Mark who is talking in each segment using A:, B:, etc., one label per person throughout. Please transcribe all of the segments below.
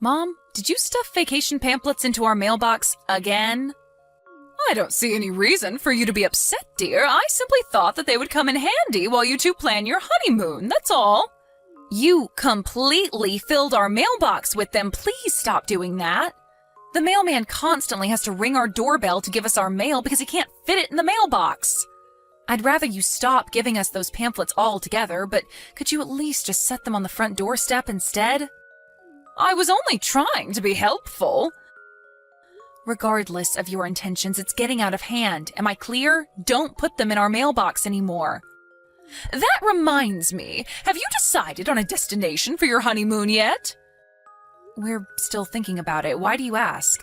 A: Mom, did you stuff vacation pamphlets into our mailbox again? I don't see any reason for you to be upset, dear. I simply thought that they would come in handy while you two plan your honeymoon, that's all. You completely filled our mailbox with them. Please stop doing that. The mailman constantly has to ring our doorbell to give us our mail because he can't fit it in the mailbox. I'd rather you stop giving us those pamphlets altogether, but could you at least just set them on the front doorstep instead? I was only trying to be helpful. Regardless of your intentions, it's getting out of hand. Am I clear? Don't put them in our mailbox anymore. That reminds me, have you decided on a destination for your honeymoon yet? We're still thinking about it. Why do you ask?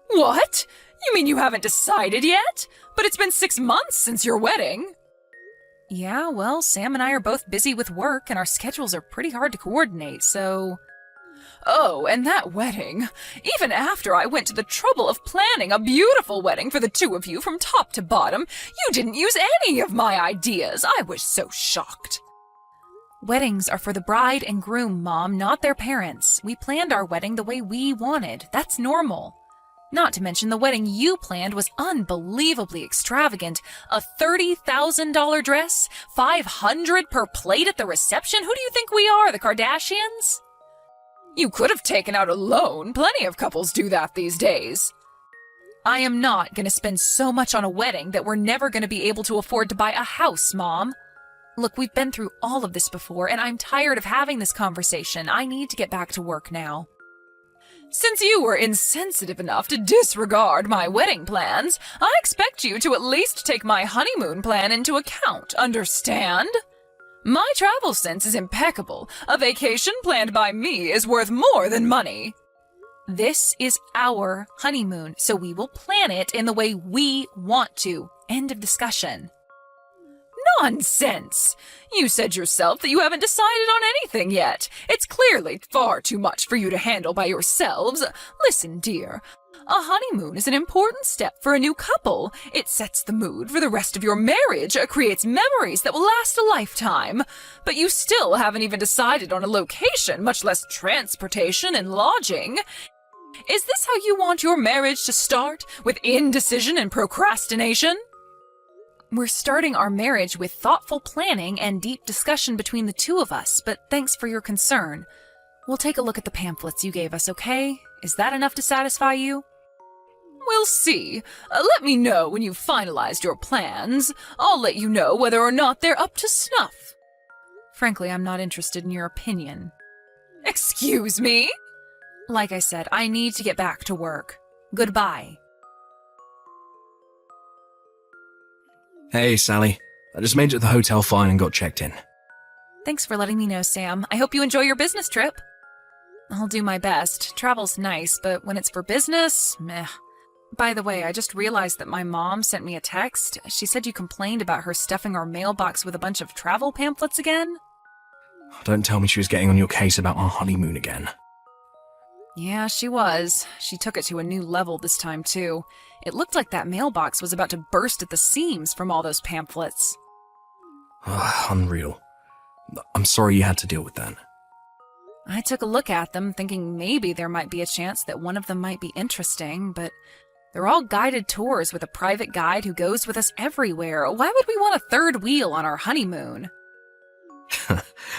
A: What? You mean you haven't decided yet? But it's been 6 months since your wedding. Yeah, well, Sam and I are both busy with work, and our schedules are pretty hard to coordinate, so... Oh, and that wedding. Even after I went to the trouble of planning a beautiful wedding for the two of you from top to bottom, you didn't use any of my ideas. I was so shocked. Weddings are for the bride and groom, Mom, not their parents. We planned our wedding the way we wanted. That's normal. Not to mention the wedding you planned was unbelievably extravagant. A $30,000 dress? $500 per plate at the reception? Who do you think we are, the Kardashians? You could have taken out a loan. Plenty of couples do that these days. I am not going to spend so much on a wedding that we're never going to be able to afford to buy a house, Mom. Look, we've been through all of this before, and I'm tired of having this conversation. I need to get back to work now. Since you were insensitive enough to disregard my wedding plans, I expect you to at least take my honeymoon plan into account, understand? My travel sense is impeccable. A vacation planned by me is worth more than money. This is our honeymoon, so we will plan it in the way we want to. End of discussion. Nonsense! You said yourself that you haven't decided on anything yet. It's clearly far too much for you to handle by yourselves. Listen, dear. A honeymoon is an important step for a new couple. It sets the mood for the rest of your marriage, creates memories that will last a lifetime. But you still haven't even decided on a location, much less transportation and lodging. Is this how you want your marriage to start, with indecision and procrastination? We're starting our marriage with thoughtful planning and deep discussion between the two of us, but thanks for your concern. We'll take a look at the pamphlets you gave us, okay? Is that enough to satisfy you? We'll see. Let me know when you've finalized your plans. I'll let you know whether or not they're up to snuff. Frankly, I'm not interested in your opinion. Excuse me? Like I said, I need to get back to work. Goodbye.
B: Hey, Sally. I just made it to the hotel fine and got checked in.
A: Thanks for letting me know, Sam. I hope you enjoy your business trip. I'll do my best. Travel's nice, but when it's for business, meh. By the way, I just realized that my mom sent me a text. She said you complained about her stuffing our mailbox with a bunch of travel pamphlets again.
B: Don't tell me she was getting on your case about our honeymoon again.
A: Yeah, she was. She took it to a new level this time, too. It looked like that mailbox was about to burst at the seams from all those pamphlets.
B: Unreal. I'm sorry you had to deal with that.
A: I took a look at them, thinking maybe there might be a chance that one of them might be interesting, but they're all guided tours with a private guide who goes with us everywhere. Why would we want a third wheel on our honeymoon?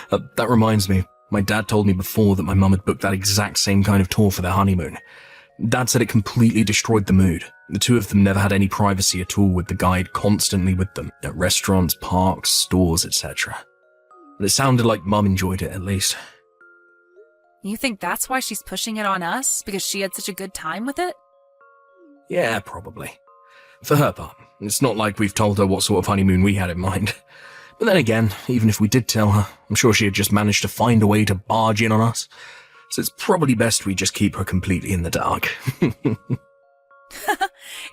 B: That reminds me. My dad told me before that my mum had booked that exact same kind of tour for their honeymoon. Dad said it completely destroyed the mood. The two of them never had any privacy at all, with the guide constantly with them, at restaurants, parks, stores, etc. But it sounded like Mum enjoyed it, at least.
A: You think that's why she's pushing it on us? Because she had such a good time with it?
B: Yeah, probably. For her part, it's not like we've told her what sort of honeymoon we had in mind. But then again, even if we did tell her, I'm sure she had just managed to find a way to barge in on us. So it's probably best we just keep her completely in the dark.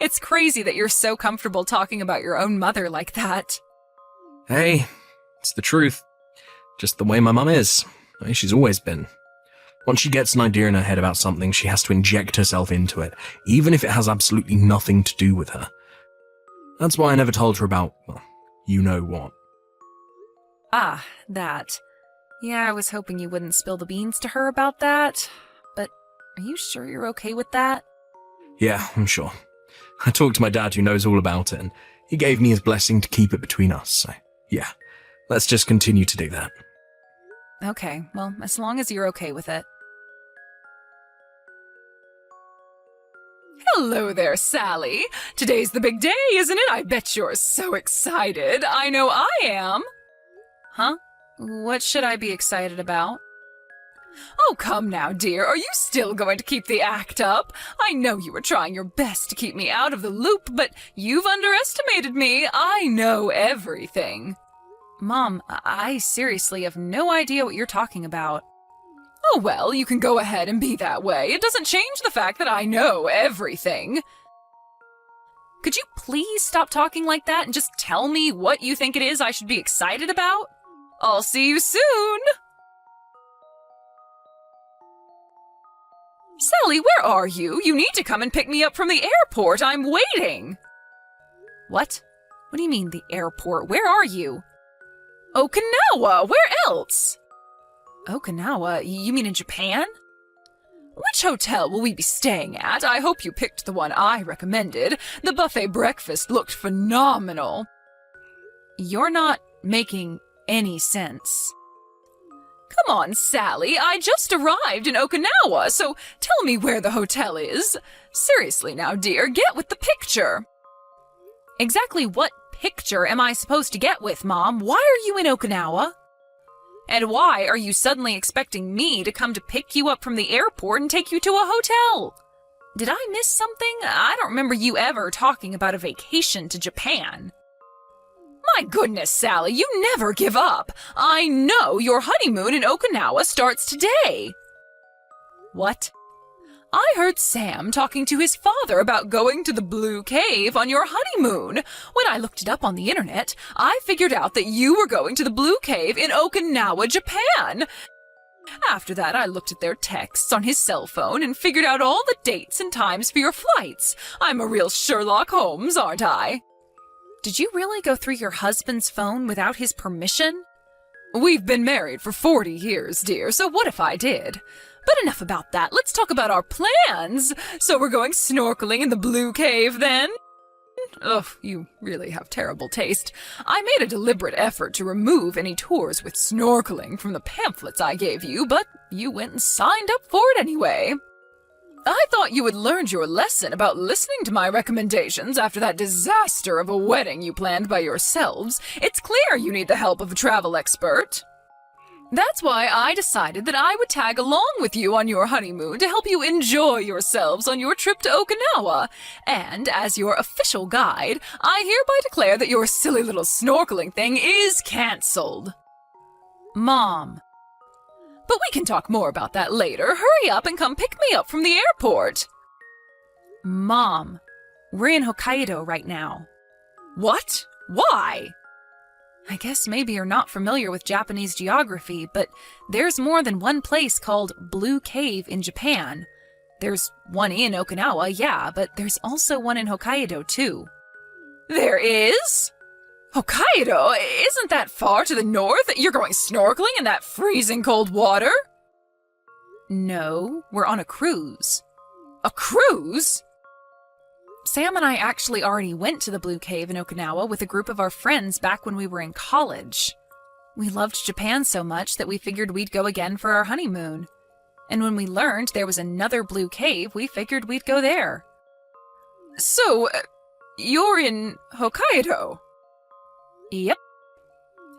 A: It's crazy that you're so comfortable talking about your own mother like that.
B: Hey, it's the truth. Just the way my mum is. The way she's always been. Once she gets an idea in her head about something, she has to inject herself into it, even if it has absolutely nothing to do with her. That's why I never told her about, well, you know what.
A: Ah, that. Yeah, I was hoping you wouldn't spill the beans to her about that. Are you sure you're okay with that?
B: Yeah, I'm sure. I talked to my dad who knows all about it, and he gave me his blessing to keep it between us, so yeah, let's just continue to do that.
A: Okay, well, as long as you're okay with it. Hello there, Sally. Today's the big day, isn't it? I bet you're so excited. I know I am. Huh? What should I be excited about? Oh, come now, dear. Are you still going to keep the act up? I know you were trying your best to keep me out of the loop, but you've underestimated me. I know everything. Mom, I seriously have no idea what you're talking about. Oh, well, you can go ahead and be that way. It doesn't change the fact that I know everything. Could you please stop talking like that and just tell me what you think it is I should be excited about? I'll see you soon! Sally, where are you? You need to come and pick me up from the airport. I'm waiting. What? What do you mean, the airport? Where are you? Okinawa! Where else? Okinawa? You mean in Japan? Which hotel will we be staying at? I hope you picked the one I recommended. The buffet breakfast looked phenomenal. You're not making any sense. Come on, Sally. I just arrived in Okinawa, so tell me where the hotel is. Seriously now, dear, get with the picture. Exactly what picture am I supposed to get with, Mom? Why are you in Okinawa? And why are you suddenly expecting me to come to pick you up from the airport and take you to a hotel? Did I miss something? I don't remember you ever talking about a vacation to Japan. My goodness, Sally, you never give up. I know your honeymoon in Okinawa starts today. What? I heard Sam talking to his father about going to the Blue Cave on your honeymoon. When I looked it up on the internet, I figured out that you were going to the Blue Cave in Okinawa, Japan. After that, I looked at their texts on his cell phone and figured out all the dates and times for your flights. I'm a real Sherlock Holmes, aren't I? Did you really go through your husband's phone without his permission? We've been married for 40 years, dear, so what if I did? But enough about that. Let's talk about our plans. So we're going snorkeling in the Blue Cave, then? Ugh, you really have terrible taste. I made a deliberate effort to remove any tours with snorkeling from the pamphlets I gave you, but you went and signed up for it anyway. I thought you had learned your lesson about listening to my recommendations after that disaster of a wedding you planned by yourselves. It's clear you need the help of a travel expert. That's why I decided that I would tag along with you on your honeymoon to help you enjoy yourselves on your trip to Okinawa. And as your official guide, I hereby declare that your silly little snorkeling thing is cancelled. Mom. But we can talk more about that later. Hurry up and come pick me up from the airport. Mom, we're in Hokkaido right now. What? Why? I guess maybe you're not familiar with Japanese geography, but there's more than one place called Blue Cave in Japan. There's one in Okinawa, yeah, but there's also one in Hokkaido, too. There is? Hokkaido? Isn't that far to the north? You're going snorkeling in that freezing cold water? No, we're on a cruise. A cruise? Sam and I actually already went to the Blue Cave in Okinawa with a group of our friends back when we were in college. We loved Japan so much that we figured we'd go again for our honeymoon. And when we learned there was another Blue Cave, we figured we'd go there. So, you're in Hokkaido? Yep.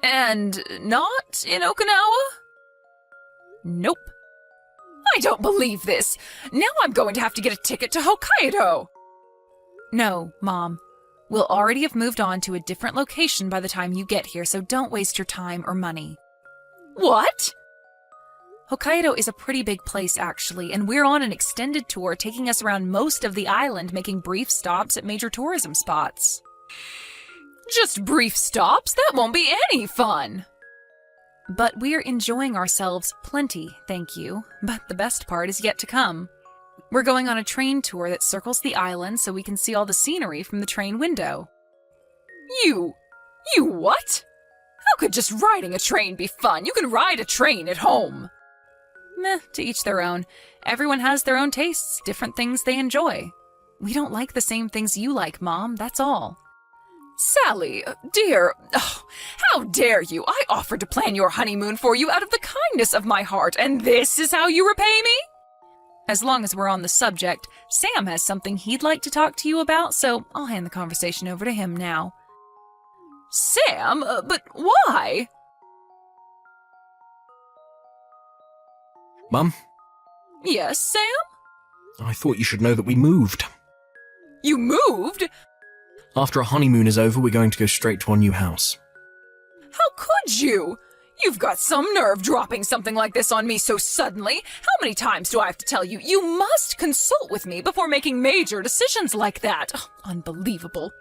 A: And not in Okinawa? Nope. I don't believe this. Now I'm going to have to get a ticket to Hokkaido. No, Mom. We'll already have moved on to a different location by the time you get here, so don't waste your time or money. What? Hokkaido is a pretty big place, actually, and we're on an extended tour taking us around most of the island, making brief stops at major tourism spots. Just brief stops? That won't be any fun! But we're enjoying ourselves plenty, thank you. But the best part is yet to come. We're going on a train tour that circles the island so we can see all the scenery from the train window. You what? How could just riding a train be fun? You can ride a train at home. Meh, to each their own. Everyone has their own tastes, different things they enjoy. We don't like the same things you like, Mom, that's all. Sally, dear, how dare you? I offered to plan your honeymoon for you out of the kindness of my heart, and this is how you repay me? As long as we're on the subject, Sam has something he'd like to talk to you about, so I'll hand the conversation over to him now. Sam? But why?
B: Mum,
A: Yes, Sam?
B: I thought you should know that we moved.
A: You moved?
B: After our honeymoon is over, we're going to go straight to our new house.
A: How could you? You've got some nerve dropping something like this on me so suddenly. How many times do I have to tell you? You must consult with me before making major decisions like that. Unbelievable.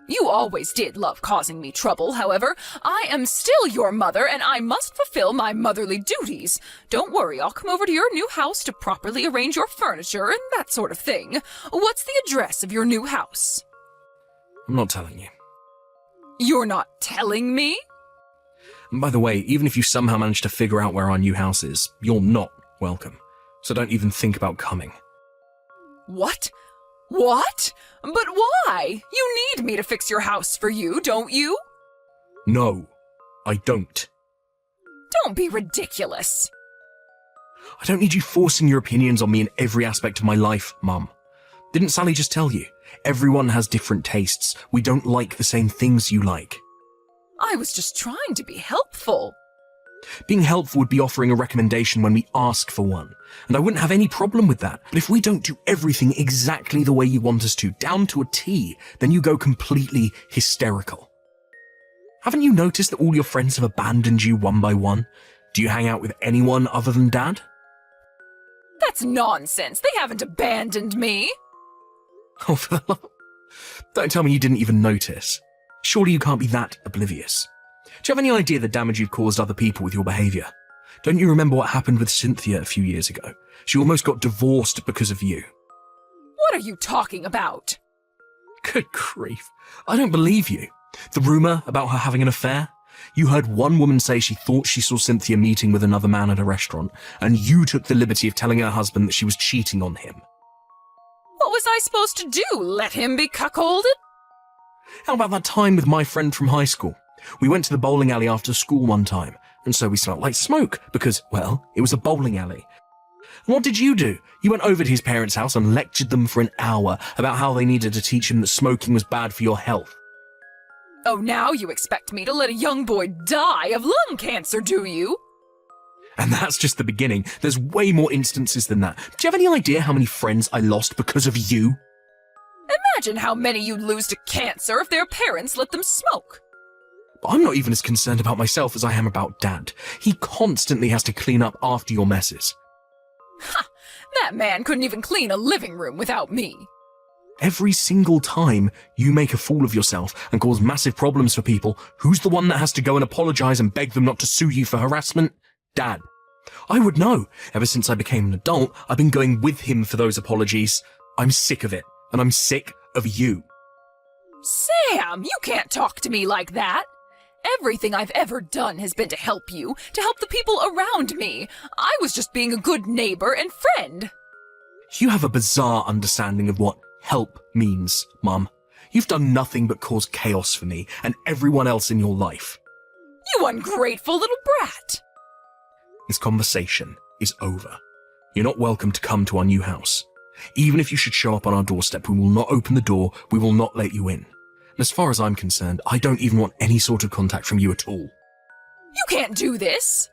A: You always did love causing me trouble, however. I am still your mother, and I must fulfill my motherly duties. Don't worry, I'll come over to your new house to properly arrange your furniture and that sort of thing. What's the address of your new house?
B: I'm not telling you.
A: You're not telling me?
B: And by the way, even if you somehow manage to figure out where our new house is, you're not welcome. So don't even think about coming.
A: What? What? But why? You need me to fix your house for you, don't you?
B: No, I don't.
A: Don't be ridiculous.
B: I don't need you forcing your opinions on me in every aspect of my life, Mum. Didn't Sally just tell you? Everyone has different tastes. We don't like the same things you like.
A: I was just trying to be helpful.
B: Being helpful would be offering a recommendation when we ask for one, and I wouldn't have any problem with that. But if we don't do everything exactly the way you want us to, down to a T, then you go completely hysterical. Haven't you noticed that all your friends have abandoned you one by one? Do you hang out with anyone other than Dad?
A: That's nonsense. They haven't abandoned me.
B: Oh, for the love... Don't tell me you didn't even notice. Surely you can't be that oblivious. Do you have any idea the damage you've caused other people with your behaviour? Don't you remember what happened with Cynthia a few years ago? She almost got divorced because of you.
A: What are you talking about?
B: Good grief. I don't believe you. The rumour about her having an affair? You heard one woman say she thought she saw Cynthia meeting with another man at a restaurant, and you took the liberty of telling her husband that she was cheating on him.
A: What was I supposed to do? Let him be cuckolded?
B: How about that time with my friend from high school? We went to the bowling alley after school one time, and so we smelled like smoke, because, well, it was a bowling alley. And what did you do? You went over to his parents' house and lectured them for an hour about how they needed to teach him that smoking was bad for your health.
A: Oh, now you expect me to let a young boy die of lung cancer, do you?
B: And that's just the beginning. There's way more instances than that. Do you have any idea how many friends I lost because of you?
A: Imagine how many you'd lose to cancer if their parents let them smoke.
B: I'm not even as concerned about myself as I am about Dad. He constantly has to clean up after your messes.
A: Ha! That man couldn't even clean a living room without me.
B: Every single time you make a fool of yourself and cause massive problems for people, who's the one that has to go and apologize and beg them not to sue you for harassment? Dad. I would know. Ever since I became an adult, I've been going with him for those apologies. I'm sick of it, and I'm sick of you.
A: Sam, you can't talk to me like that. Everything I've ever done has been to help you, to help the people around me. I was just being a good neighbor and friend.
B: You have a bizarre understanding of what help means, Mum. You've done nothing but cause chaos for me and everyone else in your life.
A: You ungrateful little brat.
B: This conversation is over. You're not welcome to come to our new house. Even if you should show up on our doorstep, we will not open the door, we will not let you in. And as far as I'm concerned, I don't even want any sort of contact from you at all.
A: You can't do this.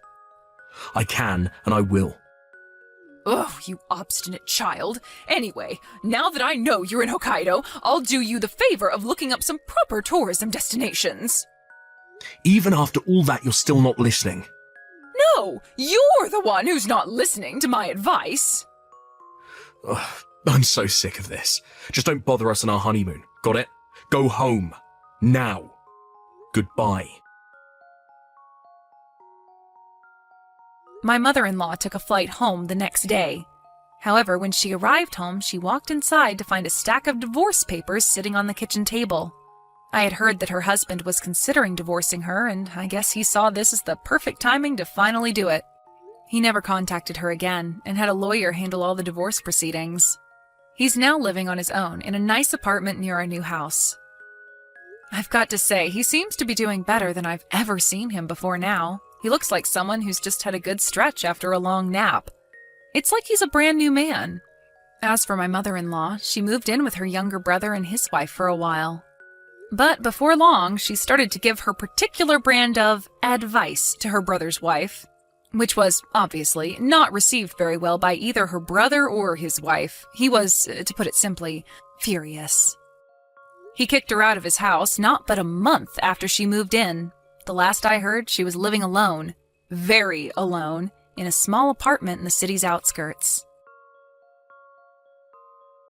B: I can, and I will.
A: Ugh, you obstinate child. Anyway, now that I know you're in Hokkaido, I'll do you the favor of looking up some proper tourism destinations.
B: Even after all that, you're still not listening.
A: No, you're the one who's not listening to my advice.
B: Ugh, I'm so sick of this. Just don't bother us on our honeymoon. Got it? Go home. Now. Goodbye.
A: My mother-in-law took a flight home the next day. However, when she arrived home, she walked inside to find a stack of divorce papers sitting on the kitchen table. I had heard that her husband was considering divorcing her, and I guess he saw this as the perfect timing to finally do it. He never contacted her again and had a lawyer handle all the divorce proceedings. He's now living on his own in a nice apartment near our new house. I've got to say, he seems to be doing better than I've ever seen him before now. He looks like someone who's just had a good stretch after a long nap. It's like he's a brand new man. As for my mother-in-law, she moved in with her younger brother and his wife for a while. But before long, she started to give her particular brand of advice to her brother's wife, which was, obviously, not received very well by either her brother or his wife. He was, to put it simply, furious. He kicked her out of his house not but a month after she moved in. The last I heard, she was living alone, very alone, in a small apartment in the city's outskirts.